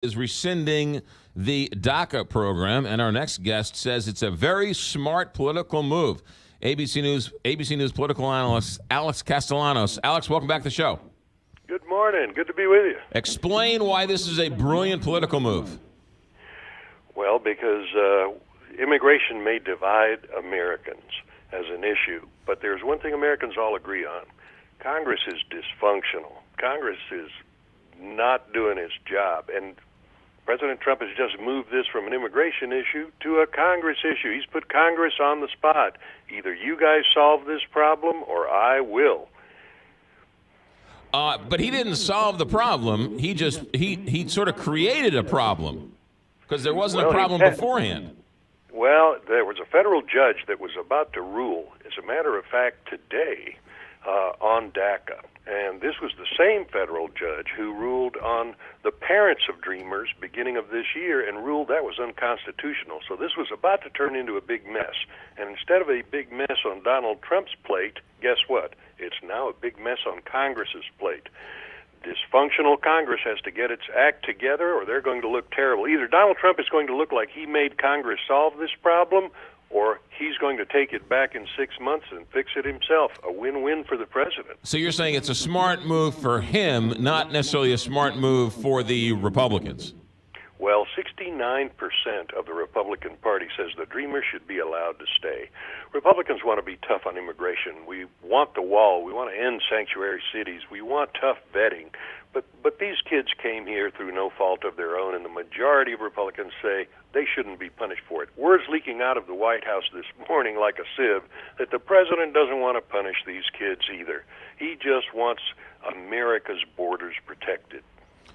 is rescinding the DACA program, and our next guest says it's a very smart political move. ABC News political analyst Alex Castellanos. Alex, welcome back to the show. Good morning. Good to be with you. Explain why this is a brilliant political move. Well, because immigration may divide Americans as an issue, but there's one thing Americans all agree on. Congress is dysfunctional. Congress is not doing its job, and President Trump has just moved this from an immigration issue to a Congress issue. He's put Congress on the spot. Either you guys solve this problem or I will. But he didn't solve the problem. He sort of created a problem because there wasn't a problem beforehand. Well, there was a federal judge that was about to rule, as a matter of fact, today on DACA. And this was the same federal judge who ruled on the parents of Dreamers beginning of this year and ruled that was unconstitutional. So this was about to turn into a big mess. And instead of a big mess on Donald Trump's plate, guess what? It's now a big mess on Congress's plate. Dysfunctional Congress has to get its act together or they're going to look terrible. Either Donald Trump is going to look like he made Congress solve this problem, or he's going to take it back in 6 months and fix it himself. A win-win for the president. So you're saying it's a smart move for him, not necessarily a smart move for the Republicans? Well, 69% of the Republican Party says the Dreamers should be allowed to stay. Republicans want to be tough on immigration. We want the wall. We want to end sanctuary cities. We want tough vetting. But these kids came here through no fault of their own, and the majority of Republicans say they shouldn't be punished for it. Word's leaking out of the White House this morning like a sieve that the president doesn't want to punish these kids either. He just wants America's borders protected.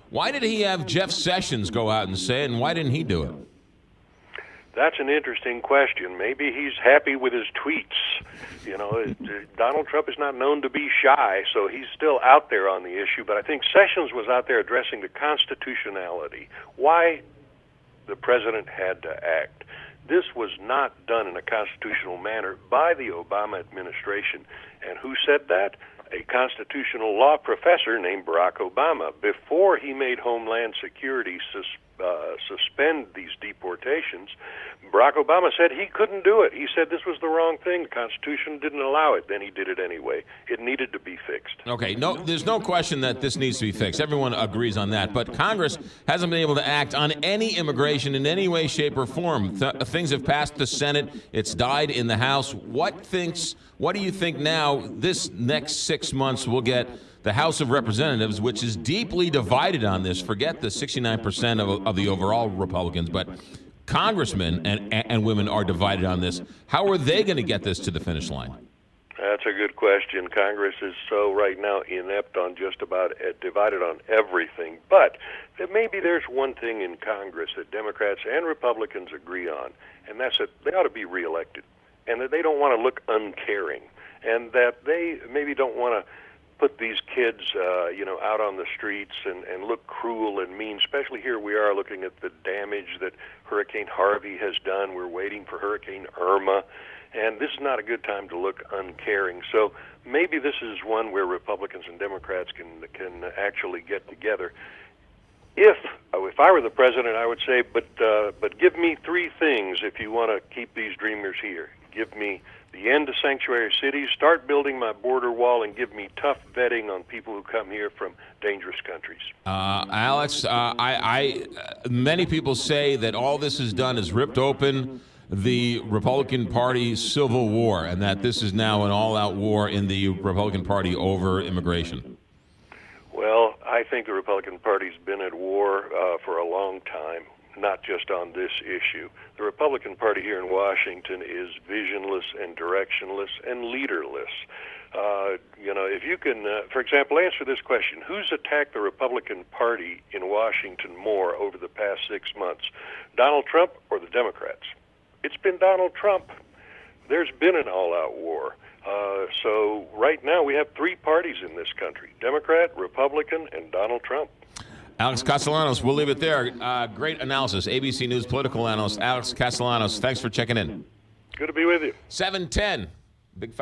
Why did he have Jeff Sessions go out and say it, and why didn't he do it? That's an interesting question. Maybe he's happy with his tweets. You know, Donald Trump is not known to be shy, so he's still out there on the issue. But I think Sessions was out there addressing the constitutionality, why the president had to act. This was not done in a constitutional manner by the Obama administration. And who said that? A constitutional law professor named Barack Obama. Before he made Homeland Security suspend these deportations, Barack Obama said he couldn't do it. He said this was the wrong thing. The Constitution didn't allow it. Then he did it anyway. It needed to be fixed. Okay, no, there's no question that this needs to be fixed. Everyone agrees on that. But Congress hasn't been able to act on any immigration in any way, shape, or form. Things have passed the Senate. It's died in the House. What do you think now this next 6 months will get the House of Representatives, which is deeply divided on this? Forget the 69% of the overall Republicans, but congressmen and women are divided on this. How are they going to get this to the finish line? That's a good question. Congress is so right now inept on just about divided on everything. But maybe there's one thing in Congress that Democrats and Republicans agree on, and that's that they ought to be reelected, and that they don't want to look uncaring, and that they maybe don't want to put these kids, out on the streets and look cruel and mean. Especially here we are looking at the damage that Hurricane Harvey has done. We're waiting for Hurricane Irma, and this is not a good time to look uncaring. So maybe this is one where Republicans and Democrats can actually get together. If I were the president, I would say, but give me three things if you want to keep these Dreamers here. Give me the end of sanctuary cities, start building my border wall, and give me tough vetting on people who come here from dangerous countries. Alex, many people say that all this has done is ripped open the Republican Party civil war, and that this is now an all-out war in the Republican Party over immigration. Well, I think the Republican Party's been at war for a long time, not just on this issue. The Republican Party here in Washington is visionless and directionless and leaderless. If you can, for example, answer this question: who's attacked the Republican Party in Washington more over the past 6 months, Donald Trump or the Democrats? It's been Donald Trump. There's been an all-out war. So right now we have three parties in this country: Democrat, Republican, and Donald Trump. Alex Castellanos, we'll leave it there. Great analysis. ABC News political analyst Alex Castellanos. Thanks for checking in. Good to be with you. 7:10. Big